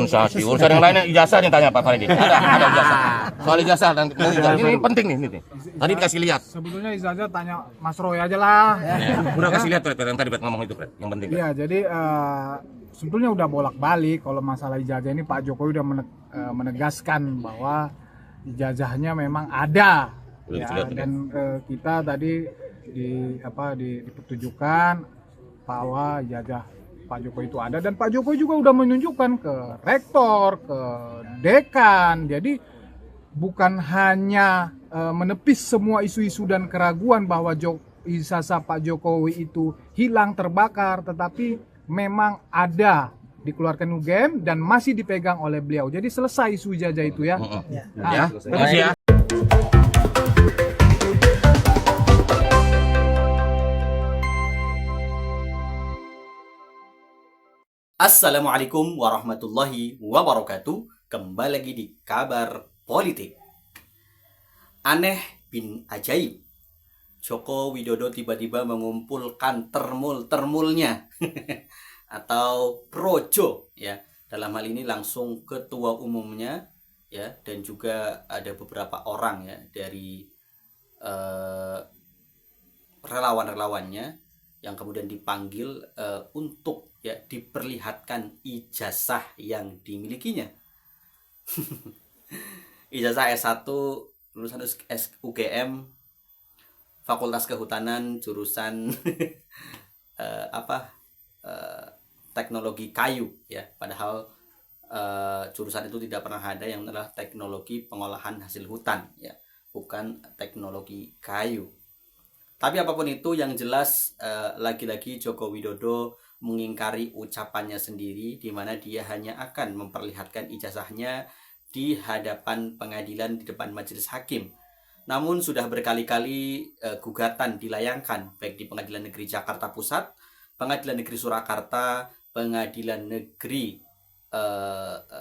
organisasi. Urusan yang lainnya ijazah yang tanya Pak Faridi. Ada ijazah. Soal ijazah dan ini penting nih. Tadi dikasih lihat. Sebetulnya ijazah tanya Mas Roy aja lah. Udah kasih lihat Fred, yang tadi Fred ngomong itu Fred, yang penting. Iya, jadi sebetulnya udah bolak-balik kalau masalah ijazah ini Pak Jokowi udah menegaskan bahwa ijazahnya memang ada. Ya, dan kita tadi dipertunjukkan bahwa ijazah Pak Jokowi itu ada, dan Pak Jokowi juga udah menunjukkan ke rektor, ke dekan. Jadi bukan hanya menepis semua isu-isu dan keraguan bahwa ijazah Pak Jokowi itu hilang, terbakar, tetapi memang ada dikeluarkan UGM dan masih dipegang oleh beliau. Jadi selesai isu ijazah itu ya. Ya, terima kasih ya. Assalamualaikum warahmatullahi wabarakatuh. Kembali lagi di Kabar Politik. Aneh bin ajaib, Joko Widodo tiba-tiba mengumpulkan termul-termulnya atau projo ya. Dalam hal ini langsung ketua umumnya ya, dan juga ada beberapa orang ya dari relawan-relawannya yang kemudian dipanggil untuk ya diperlihatkan ijazah yang dimilikinya. Ijazah S1 lulusan UGM Fakultas Kehutanan jurusan teknologi kayu ya, padahal jurusan itu tidak pernah ada, yang adalah teknologi pengolahan hasil hutan ya, bukan teknologi kayu. Tapi apapun itu, yang jelas lagi-lagi Joko Widodo mengingkari ucapannya sendiri, di mana dia hanya akan memperlihatkan ijazahnya di hadapan pengadilan, di depan majelis hakim. Namun sudah berkali-kali gugatan dilayangkan baik di Pengadilan Negeri Jakarta Pusat, Pengadilan Negeri Surakarta, Pengadilan Negeri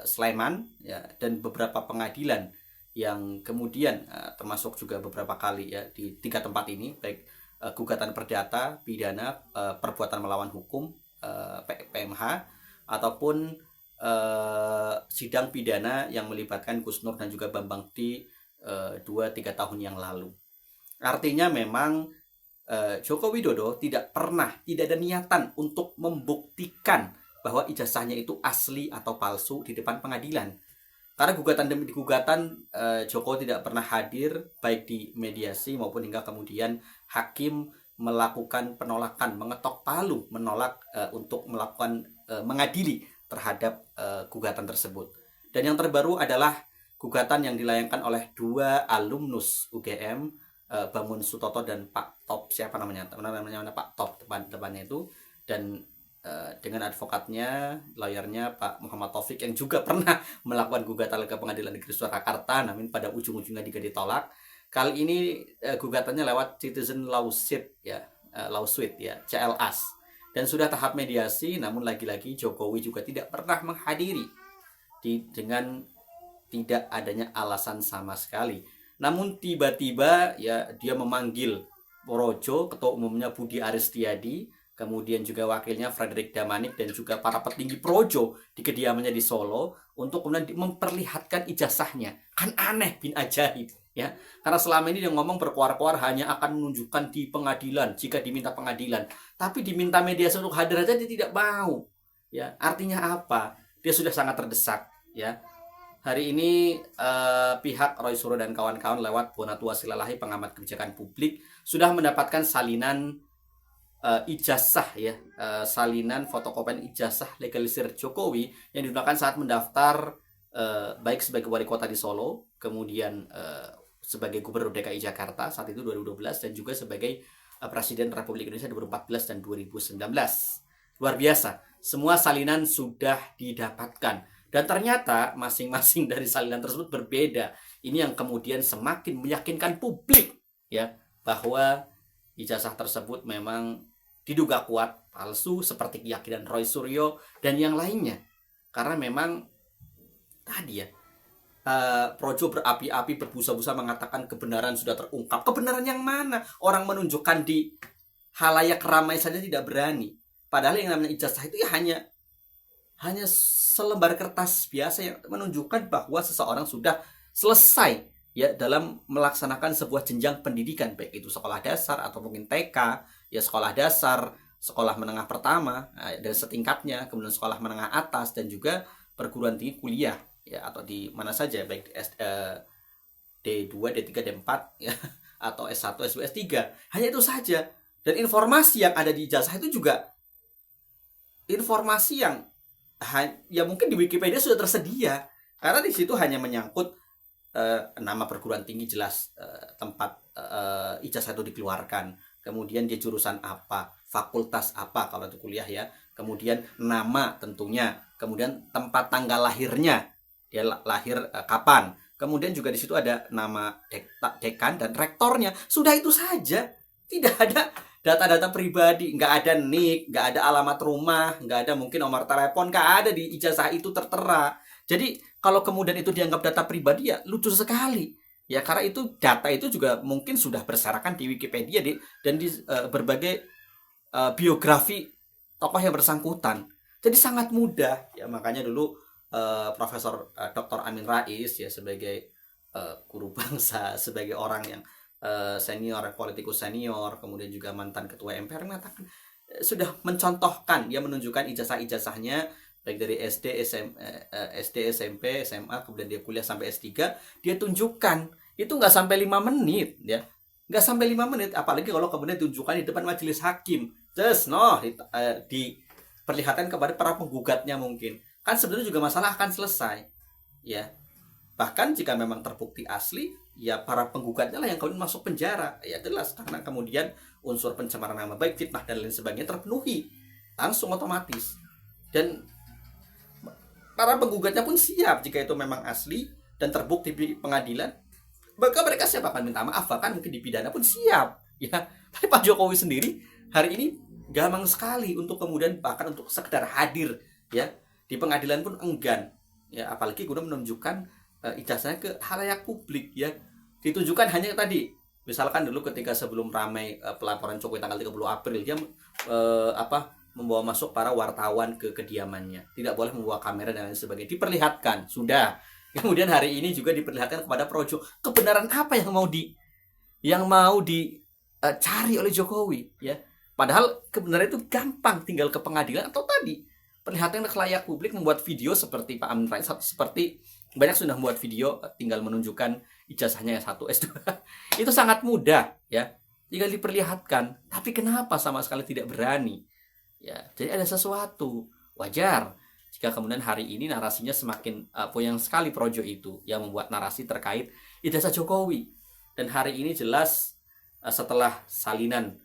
Sleman ya, dan beberapa pengadilan yang kemudian termasuk juga beberapa kali ya di 3 tempat ini, baik gugatan perdata, pidana, perbuatan melawan hukum PMH, ataupun sidang pidana yang melibatkan Gus Nur dan juga Bambang T 2-3 tahun yang lalu. Artinya memang Joko Widodo tidak ada niatan untuk membuktikan bahwa ijazahnya itu asli atau palsu di depan pengadilan. Karena gugatan demi gugatan Joko tidak pernah hadir baik di mediasi maupun hingga kemudian hakim melakukan penolakan, mengetok palu menolak untuk melakukan mengadili terhadap gugatan tersebut. Dan yang terbaru adalah gugatan yang dilayangkan oleh 2 alumnus UGM, Bangun Sutoto dan Pak Top, siapa namanya Pak Top depannya itu, dan dengan advokatnya, lawyernya Pak Muhammad Taufik yang juga pernah melakukan gugatan ke Pengadilan Negeri Surakarta, namun pada ujung-ujungnya juga ditolak. Kali ini gugatannya lewat Citizen Lawsuit ya, CLAS, dan sudah tahap mediasi. Namun lagi-lagi Jokowi juga tidak pernah menghadiri dengan tidak adanya alasan sama sekali. Namun tiba-tiba ya dia memanggil projo, ketua umumnya Budi Aristiadi, kemudian juga wakilnya Frederick Damanik, dan juga para petinggi projo di kediamannya di Solo untuk kemudian memperlihatkan ijazahnya. Kan aneh bin ajaib ya. Karena selama ini dia ngomong berkuar-kuar hanya akan menunjukkan di pengadilan jika diminta pengadilan. Tapi diminta mediasi untuk hadir aja dia tidak mau. Ya, artinya apa? Dia sudah sangat terdesak ya. Hari ini pihak Roy Suryo dan kawan-kawan lewat Bonatua Silalahi, pengamat kebijakan publik, sudah mendapatkan salinan ijazah ya, salinan fotokopian ijazah legalisir Jokowi yang digunakan saat mendaftar baik sebagai wali kota di Solo, kemudian sebagai gubernur DKI Jakarta saat itu 2012, dan juga sebagai presiden Republik Indonesia 2014 dan 2019. Luar biasa, semua salinan sudah didapatkan, dan ternyata masing-masing dari salinan tersebut berbeda. Ini yang kemudian semakin meyakinkan publik ya bahwa ijazah tersebut memang diduga kuat palsu, seperti keyakinan Roy Suryo dan yang lainnya. Karena memang tadi ya, projo berapi-api, berbusa-busa mengatakan kebenaran sudah terungkap. Kebenaran yang mana? Orang menunjukkan di halayak ramai saja tidak berani. Padahal yang namanya ijazah itu ya hanya selembar kertas biasa yang menunjukkan bahwa seseorang sudah selesai ya dalam melaksanakan sebuah jenjang pendidikan, baik itu sekolah dasar atau mungkin TK, ya sekolah dasar, sekolah menengah pertama dan setingkatnya, kemudian sekolah menengah atas dan juga perguruan tinggi kuliah ya, atau di mana saja, baik di D2, D3, D4 ya, atau S1, S2, S3. Hanya itu saja. Dan informasi yang ada di ijazah itu juga informasi yang ya mungkin di Wikipedia sudah tersedia, karena di situ hanya menyangkut nama perguruan tinggi jelas, tempat ijazah itu dikeluarkan, kemudian dia jurusan apa, fakultas apa kalau itu kuliah ya, kemudian nama tentunya, kemudian tempat tanggal lahirnya, dia lahir kapan, kemudian juga di situ ada nama dekan dan rektornya. Sudah itu saja, tidak ada data-data pribadi, nggak ada nik, nggak ada alamat rumah, nggak ada mungkin nomor telepon, nggak ada di ijazah itu tertera. Jadi kalau kemudian itu dianggap data pribadi ya lucu sekali. Ya karena itu data itu juga mungkin sudah berserakan di Wikipedia dan di berbagai biografi tokoh yang bersangkutan. Jadi sangat mudah ya, makanya dulu Profesor Dr. Amin Rais ya sebagai guru bangsa, sebagai orang yang senior, politikus senior, kemudian juga mantan ketua MPR mengatakan sudah mencontohkan, dia menunjukkan ijazah-ijazahnya baik dari SD, SMP, SMA, kemudian dia kuliah sampai S3, dia tunjukkan itu nggak sampai 5 menit ya, nggak sampai 5 menit, apalagi kalau kemudian tunjukkan di depan majelis hakim, diperlihatkan kepada para penggugatnya, mungkin kan sebenarnya juga masalah akan selesai ya. Bahkan jika memang terbukti asli, ya para penggugatnya lah yang kemudian masuk penjara, ya jelas, karena kemudian unsur pencemaran nama baik, fitnah dan lain sebagainya terpenuhi langsung otomatis. Dan para penggugatnya pun siap jika itu memang asli dan terbukti di pengadilan, maka mereka siap akan minta maaf, bahkan mungkin dipidana pun siap ya. Tapi Pak Jokowi sendiri hari ini gampang sekali untuk kemudian bahkan untuk sekedar hadir ya di pengadilan pun enggan ya, apalagi kemudian menunjukkan ijazahnya ke halayak publik ya. Ditunjukkan hanya tadi, misalkan dulu ketika sebelum ramai pelaporan Jokowi tanggal 30 April, dia membawa masuk para wartawan ke kediamannya, tidak boleh membawa kamera dan lain sebagainya, diperlihatkan sudah. Kemudian hari ini juga diperlihatkan kepada Projo. Kebenaran apa yang mau dicari oleh Jokowi ya? Padahal kebenaran itu gampang, tinggal ke pengadilan atau tadi perlihatkan ke layak publik, membuat video seperti Pak Amin Rais, seperti banyak sudah membuat video, tinggal menunjukkan ijazahnya S1, S2. Itu sangat mudah ya, tinggal diperlihatkan. Tapi kenapa sama sekali tidak berani? Ya, jadi ada sesuatu. Wajar jika kemudian hari ini narasinya semakin poyang sekali Projo itu yang membuat narasi terkait ijazah Jokowi. Dan hari ini jelas setelah salinan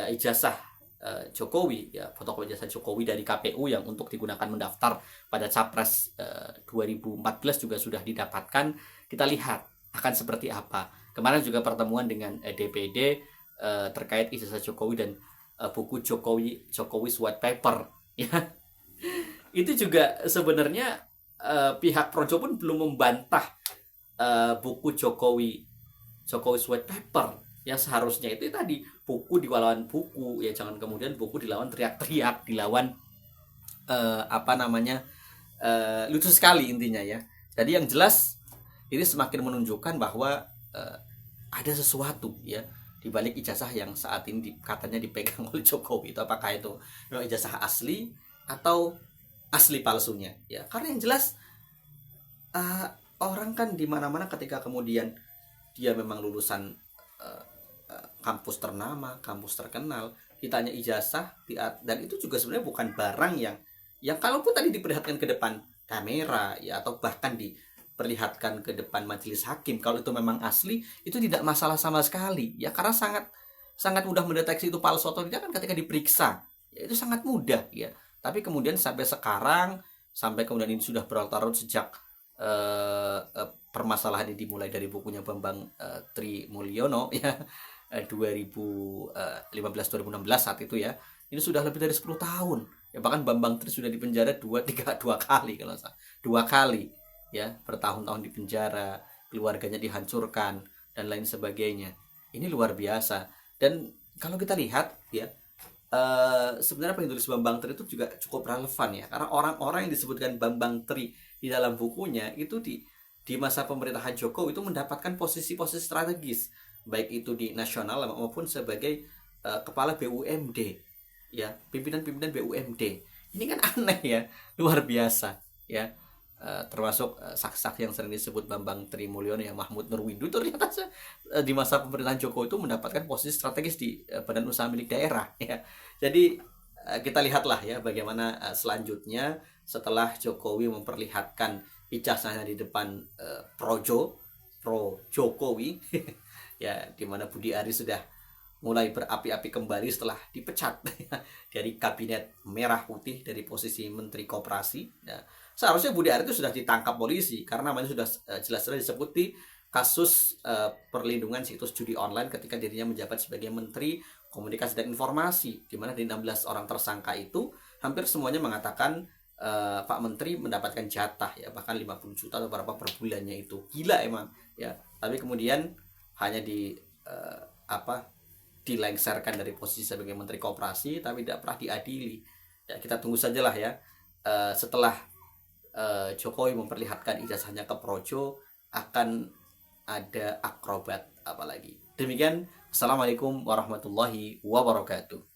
ijazah Jokowi ya, fotokopi ijazah Jokowi dari KPU yang untuk digunakan mendaftar pada Capres 2014 juga sudah didapatkan. Kita lihat akan seperti apa. Kemarin juga pertemuan dengan DPD terkait ijazah Jokowi dan buku Jokowi's White Paper ya. Itu juga sebenarnya pihak Projo pun belum membantah buku Jokowi's White Paper yang seharusnya itu tadi buku dilawan buku ya, jangan kemudian buku dilawan teriak-teriak, dilawan lucu sekali intinya ya. Jadi yang jelas ini semakin menunjukkan bahwa ada sesuatu ya di balik ijazah yang saat ini katanya dipegang oleh Jokowi. Itu apakah itu memang ijazah asli atau asli palsunya ya? Karena yang jelas orang kan di mana-mana ketika kemudian dia memang lulusan kampus ternama, kampus terkenal, ditanya ijazah dan itu juga sebenarnya bukan barang yang kalaupun tadi diperlihatkan ke depan kamera ya, atau bahkan diperlihatkan ke depan majelis hakim, kalau itu memang asli itu tidak masalah sama sekali ya, karena sangat mudah mendeteksi itu palsu atau tidak kan ketika diperiksa ya, itu sangat mudah ya. Tapi kemudian sampai sekarang, sampai kemudian ini sudah berlarut-larut sejak permasalahan ini dimulai dari bukunya Bambang Tri Mulyono ya, 2015-2016 saat itu ya, ini sudah lebih dari 10 tahun ya. Bahkan Bambang Tri sudah dipenjara dua kali kalau salah, 2 kali ya, bertahun-tahun di penjara, keluarganya dihancurkan dan lain sebagainya. Ini luar biasa. Dan kalau kita lihat ya, sebenarnya apa yang ditulis Bambang Tri itu juga cukup relevan ya, karena orang-orang yang disebutkan Bambang Tri di dalam bukunya itu di masa pemerintahan Jokowi itu mendapatkan posisi-posisi strategis, baik itu di nasional maupun sebagai kepala BUMD, ya, pimpinan-pimpinan BUMD. Ini kan aneh ya, luar biasa ya. Termasuk saksi-saksi yang sering disebut Bambang Tri Mulyono ya, Mahmud Nurwindo, ternyata di masa pemerintahan Jokowi itu mendapatkan posisi strategis di badan usaha milik daerah ya. Jadi kita lihatlah ya bagaimana selanjutnya setelah Jokowi memperlihatkan ijazahnya di depan pro Jokowi ya, di mana Budi Ari sudah mulai berapi-api kembali setelah dipecat dari kabinet merah putih dari posisi Menteri Koperasi. Nah, seharusnya Budi Ari itu sudah ditangkap polisi karena namanya sudah jelas-jelas disebut di kasus perlindungan situs judi online ketika dirinya menjabat sebagai Menteri Komunikasi dan Informasi, di mana dari 16 orang tersangka itu hampir semuanya mengatakan Pak Menteri mendapatkan jatah ya, bahkan 50 juta atau berapa per bulannya, itu gila emang ya. Tapi kemudian hanya dilengsarkan dari posisi sebagai Menteri Koperasi, tapi tidak pernah diadili ya. Kita tunggu sajalah ya, setelah Jokowi memperlihatkan ijazahnya ke Projo akan ada akrobat apalagi. Demikian, assalamualaikum warahmatullahi wabarakatuh.